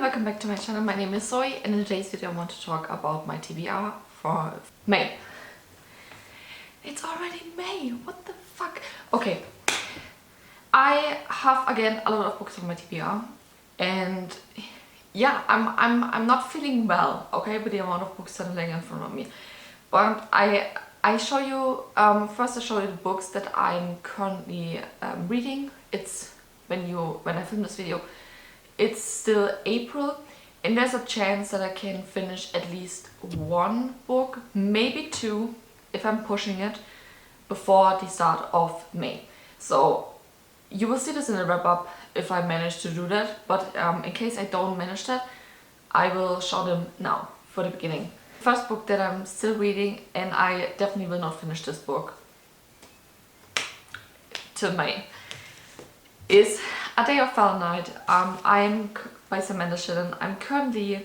welcome back to my channel. My name is Zoe and in today's video I want to talk about my TBR for May. It's already May, what the fuck? Okay, I have again a lot of books on my TBR and yeah, I'm not feeling well, okay, with the amount of books that are laying in front of me. But I show you, first I show you the books that I'm currently reading. It's when I film this video, it's still April and there's a chance that I can finish at least one book, maybe two, if I'm pushing it, before the start of May. So you will see this in the wrap up if I manage to do that, but in case I don't manage that, I will show them now for the beginning. First book that I'm still reading, and I definitely will not finish this book till May, is A Day of Foul Night. I'm by Samantha Shillen. I'm currently,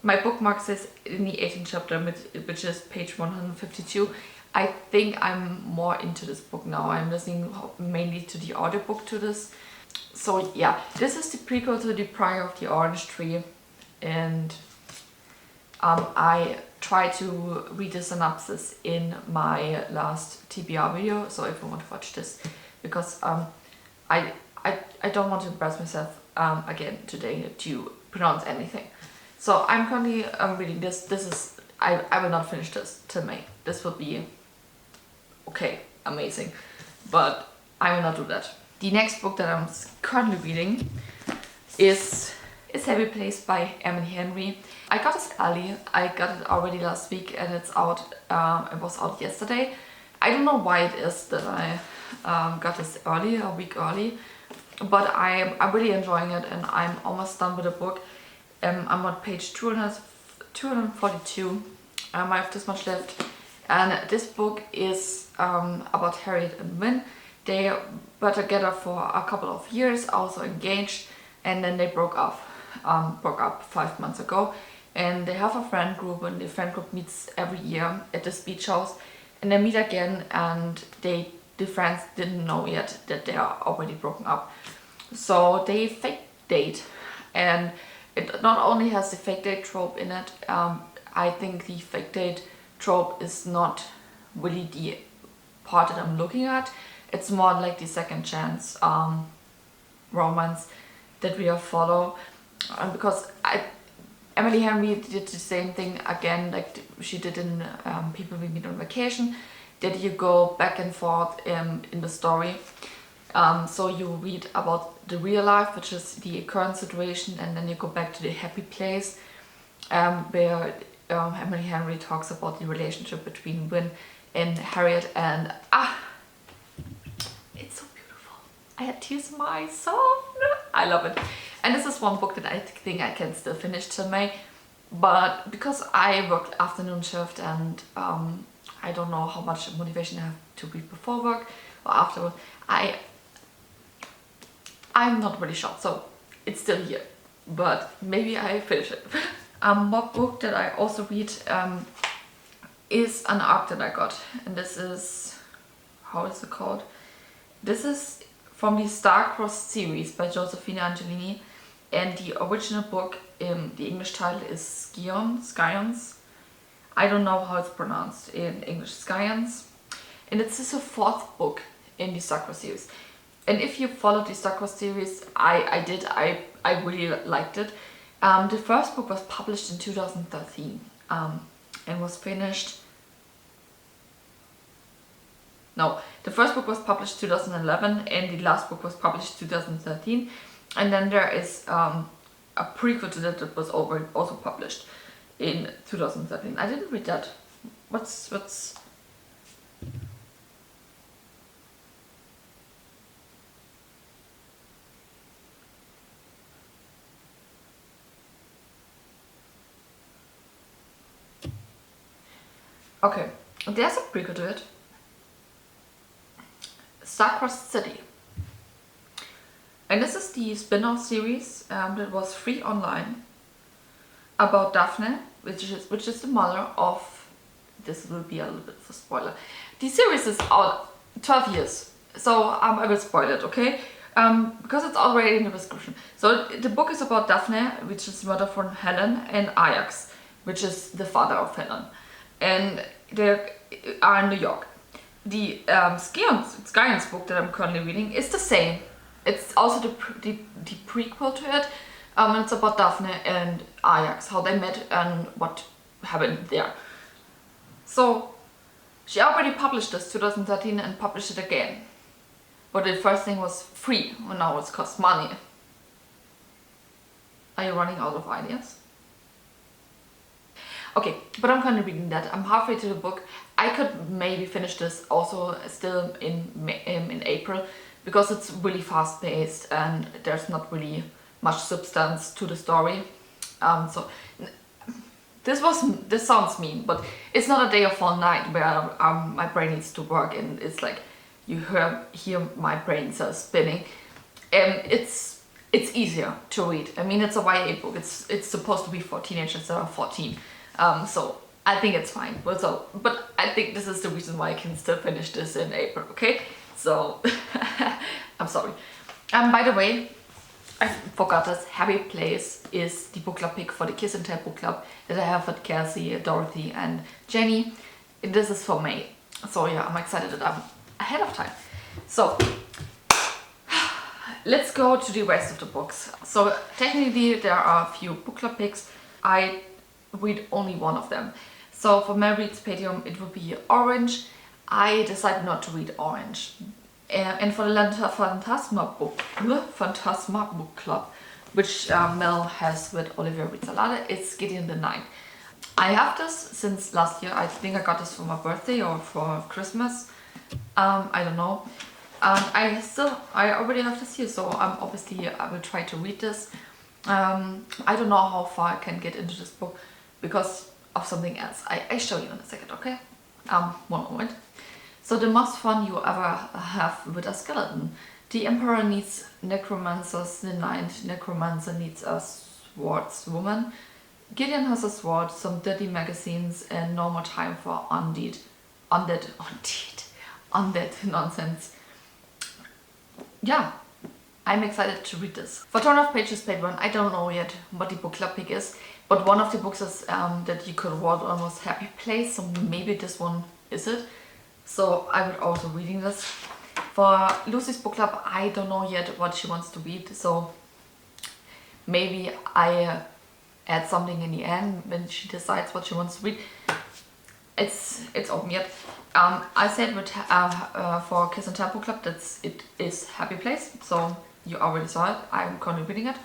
my bookmark says in the 18th chapter, which is page 152. I think I'm more into this book now. I'm listening mainly to the audiobook to this. So yeah, this is the prequel to The Prior of the Orange Tree, and I try to read the synopsis in my last TBR video, so if you want to watch this, because I don't want to embarrass myself again today to pronounce anything. So I'm currently reading this. This is, I will not finish this till May. This will be okay, amazing, but I will not do that. The next book that I'm currently reading is Heavy Place by Emily Henry. I got this early. I got it already last week and it's out, it was out yesterday. I don't know why it is that I got this early, a week early, but I'm really enjoying it and I'm almost done with the book. I'm on page 242. I have this much left, and this book is about Harriet and Wynne. They were together for a couple of years, also engaged, and then they broke up 5 months ago. And they have a friend group, and the friend group meets every year at this beach house, and they meet again, and the friends didn't know yet that they are already broken up. So they fake date, and it not only has the fake date trope in it, I think the fake date trope is not really the part that I'm looking at. It's more like the second chance romance that we follow, because Emily Henry did the same thing again, like she did in People We Meet on Vacation, that you go back and forth in the story. So you read about the real life, which is the current situation, and then you go back to the happy place, where Emily Henry talks about the relationship between Wynne and Harriet, and it's so beautiful. I had tears in my eyes, so I love it. And this is one book that I think I can still finish till May, but because I worked afternoon shift and I don't know how much motivation I have to read before work or after, I'm not really sure, so it's still here, but maybe I finish it. One book that I also read is an arc that I got, and this is, how is it called? This is from the Star-Crossed series by Josephina Angelini, and the original book, the English title is Scions. I don't know how it's pronounced in English, Scions. And it's the fourth book in the Star-Crossed series. And if you followed the Star-Crossed series, I really liked it. The first book was published in 2013 and was finished. No, the first book was published 2011 and the last book was published 2013. And then there is a prequel to that was also published in 2013. I didn't read that. What's... Okay, there's a prequel to it. Star-Crossed City. And this is the spin-off series that was free online about Daphne, which is the mother of, this will be a little bit of a spoiler. The series is out 12 years, so I will spoil it, okay? because it's already in the description. So the book is about Daphne, which is mother from Helen, and Ajax, which is the father of Helen. And they are in New York. The Skyans book that I'm currently reading is the same. It's also the prequel to it. It's about Daphne and Ajax, how they met and what happened there. So she already published this 2013 and published it again. But the first thing was free, and now it's cost money. Are you running out of ideas? Okay, but I'm currently reading that. I'm halfway through the book. I could maybe finish this also still in April, because it's really fast paced and there's not really much substance to the story. So this sounds mean, but it's not a day or fall night where my brain needs to work and it's like you hear my brain cells spinning. It's easier to read. I mean, it's a YA book. It's supposed to be for teenagers that are 14. So I think it's fine. But I think this is the reason why I can still finish this in April. Okay, so I'm sorry. By the way, I forgot this. Happy Place is the book club pick for the Kiss and Tell book club that I have with Kelsey, Dorothy, and Jenny. And this is for May. So yeah, I'm excited that I'm ahead of time. So let's go to the rest of the books. So technically there are a few book club picks. I read only one of them. So for my reads Patreon it would be Orange. I decided not to read Orange. And for the Phantasma book club, which Mel has with Olivia Reads Alada, it's Gideon the Ninth. I have this since last year. I think I got this for my birthday or for Christmas. I don't know. I already have this here, so obviously I will try to read this. I don't know how far I can get into this book because of something else. I show you in a second, okay? One moment. So the most fun you ever have with a skeleton. The Emperor needs necromancers, the Ninth Necromancer needs a swordswoman. Gideon has a sword, some dirty magazines, and no more time for undead nonsense. Yeah, I'm excited to read this. For Turn of Pages Page 1, I don't know yet what the book club pick is, but one of the books is that you could award almost Happy Place, so maybe this one is it. So I would also reading this. For Lucy's book club, I don't know yet what she wants to read, so maybe I add something in the end when she decides what she wants to read. It's open yet. I said with for Kiss and Tell book club it is Happy Place, so you already saw it. I'm currently reading it.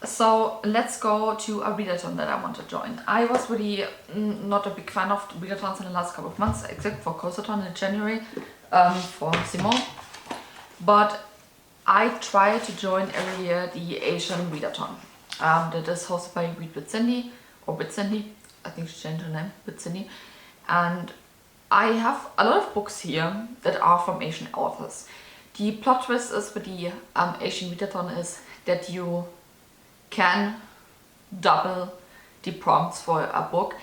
So let's go to a readathon that I want to join. I was really not a big fan of readathons in the last couple of months, except for Cosathon in January for Simone. But I try to join every year the Asian readathon that is hosted by Read with Cindy, or with Cindy. I think she changed her name, with Cindy. And I have a lot of books here that are from Asian authors. The plot twist is with the Asian readathon is that you can double the prompts for a book,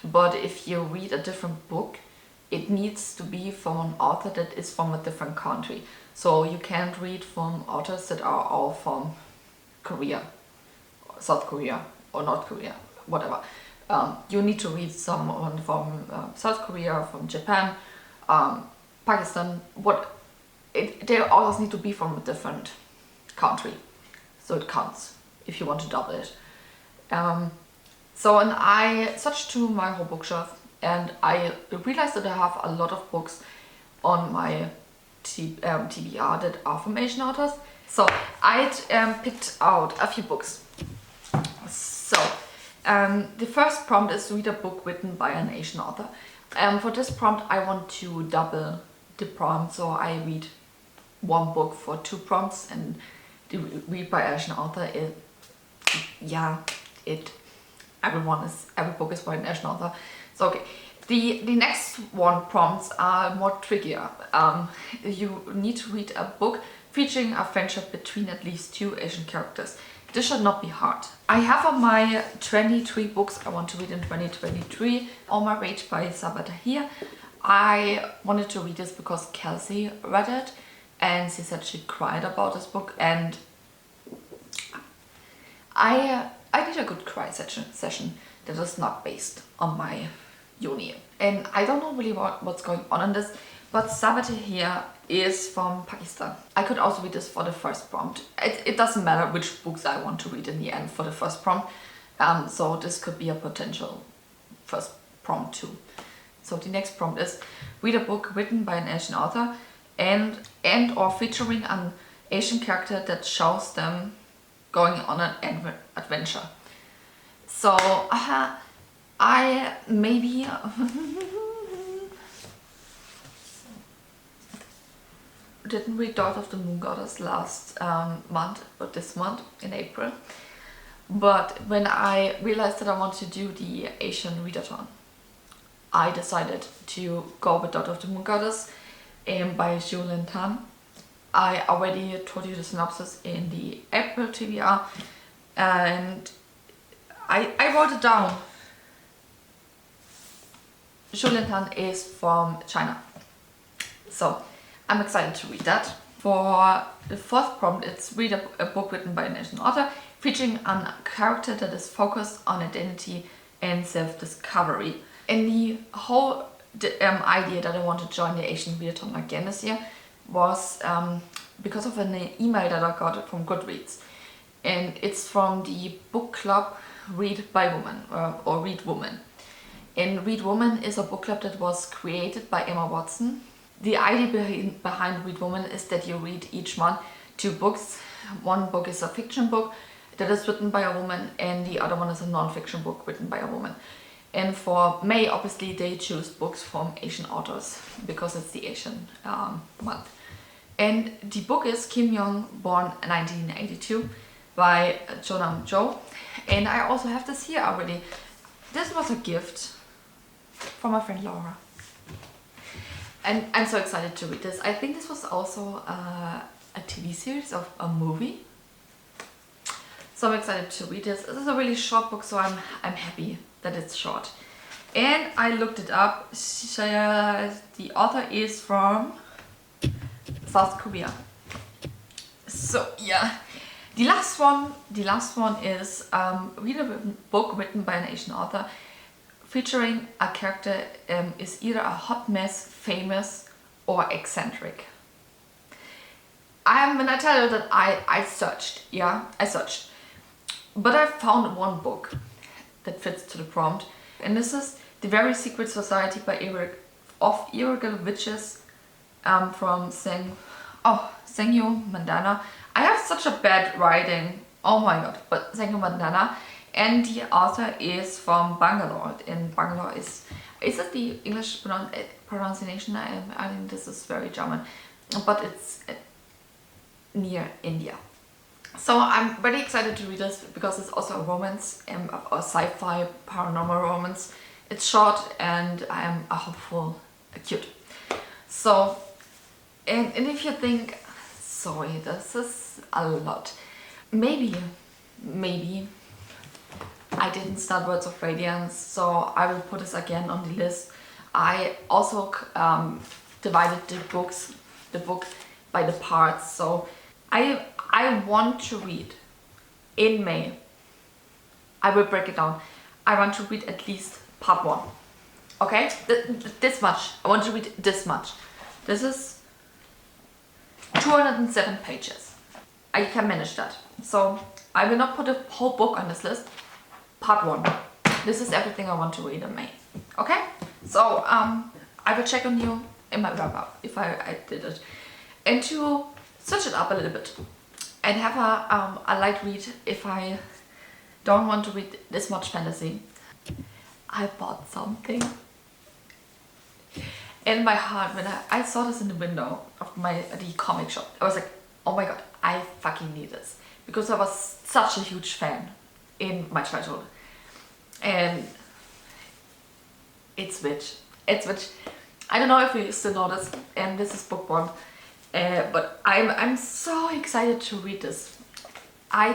but if you read a different book, it needs to be from an author that is from a different country. So you can't read from authors that are all from Korea, South Korea, or North Korea, whatever. You need to read someone from South Korea, from Japan, Pakistan. Their authors need to be from a different country, so it counts if you want to double it. And I searched through my whole bookshelf and I realized that I have a lot of books on my TBR that are from Asian authors. So I picked out a few books. So the first prompt is read a book written by an Asian author. For this prompt I want to double the prompt, so I read one book for 2 prompts, and the read by Asian author is every book is by an Asian author. So okay, the next one prompts are more trickier. You need to read a book featuring a friendship between at least 2 Asian characters. This should not be hard. I have on my 23 books I want to read in 2023. All My Rage by Sabah Tahir. I wanted to read this because Kelsey read it and she said she cried about this book, and I need a good cry session that is not based on my uni. And I don't know really what's going on in this, but somebody here is from Pakistan. I could also read this for the first prompt. It doesn't matter which books I want to read in the end for the first prompt. So this could be a potential first prompt too. So the next prompt is read a book written by an Asian author and or featuring an Asian character that shows them going on an adventure. So I maybe didn't read Daughter of the Moon Goddess last month, but this month in April. But when I realized that I wanted to do the Asian Readathon, I decided to go with Daughter of the Moon Goddess by Readathon. I already told you the synopsis in the April TBR, and I wrote it down. Readathon is from China, so I'm excited to read that. For the fourth prompt, it's read a book written by an Asian author featuring a character that is focused on identity and self-discovery. And the whole idea that I want to join the Asian Readathon again this year was because of an email that I got from Goodreads. And it's from the book club Read by Woman or Read Woman. And Read Woman is a book club that was created by Emma Watson. The idea behind Read Woman is that you read each month 2 books. One book is a fiction book that is written by a woman, and the other one is a non-fiction book written by a woman. And for May, obviously, they choose books from Asian authors because it's the Asian month. And the book is Kim Young, born 1982, by Jonam Jo. And I also have this here already. This was a gift from my friend Laura. And I'm so excited to read this. I think this was also a TV series of a movie. So I'm excited to read this. This is a really short book, so I'm happy that it's short. And I looked it up. The author is from South Korea. So yeah. The last one is read a book written by an Asian author featuring a character is either a hot mess, famous, or eccentric. When I tell you that I searched, but I found one book that fits to the prompt, and this is The Very Secret Society by Illegal Witches from Sengyu Mandana. I have such a bad writing, oh my god, but Sengyu Mandana. And the author is from Bangalore, and Bangalore is it the English pronunciation? I think this is very German, but it's near India. So I'm very excited to read this because it's also a romance, a sci-fi paranormal romance. It's short and I am a hopeful, cute. So, and if you think, sorry, this is a lot, maybe I didn't start Words of Radiance, so I will put this again on the list. I also divided the book by the parts, so I want to read in May. I will break it down. I want to read at least part 1. Okay? This much. I want to read this much. This is 207 pages. I can manage that. So I will not put a whole book on this list. Part 1. This is everything I want to read in May. Okay? So I will check on you in my wrap-up if I did it. And to switch it up a little bit and have a light read if I don't want to read this much fantasy, I bought something. In my heart, when I saw this in the window of the comic shop, I was like, oh my god, I fucking need this. Because I was such a huge fan in my childhood. And it's Witch. It's Witch. I don't know if you still know this, and this is book 1. But I'm so excited to read this.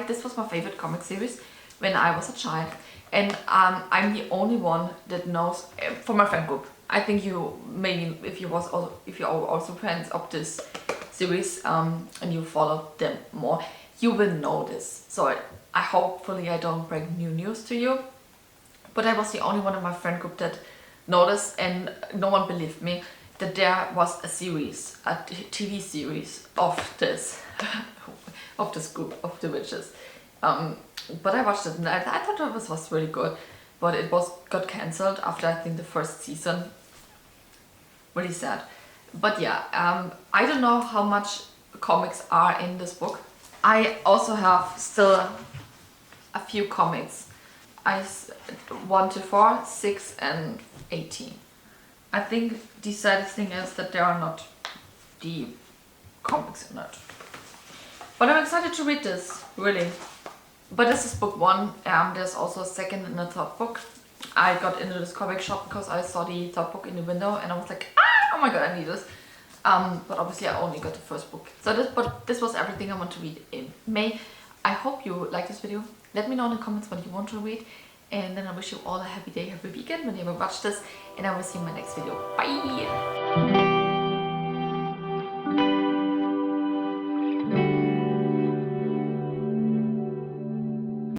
This was my favorite comic series when I was a child, and I'm the only one that knows from my friend group. I think you maybe if you are also friends of this series and you follow them more, you will know this. So I hopefully I don't bring new news to you, but I was the only one in my friend group that noticed, and no one believed me, that there was a series, a TV series of this of this group of the witches. But I watched it and I thought it was really good, but it got cancelled after I think the first season. Really sad. But yeah, I don't know how much comics are in this book. I also have still a few comics. 1 to 4, 6 and 18. I think the saddest thing is that there are not the comics in it. But I'm excited to read this, really. But this is book 1. There's also a second and a third book. I got into this comic shop because I saw the third book in the window and I was like, oh my god, I need this. But obviously I only got the first book. So this was everything I want to read in May. I hope you like this video. Let me know in the comments what you want to read. And then I wish you all a happy day, happy weekend when you ever watch this. And I will see you in my next video. Bye!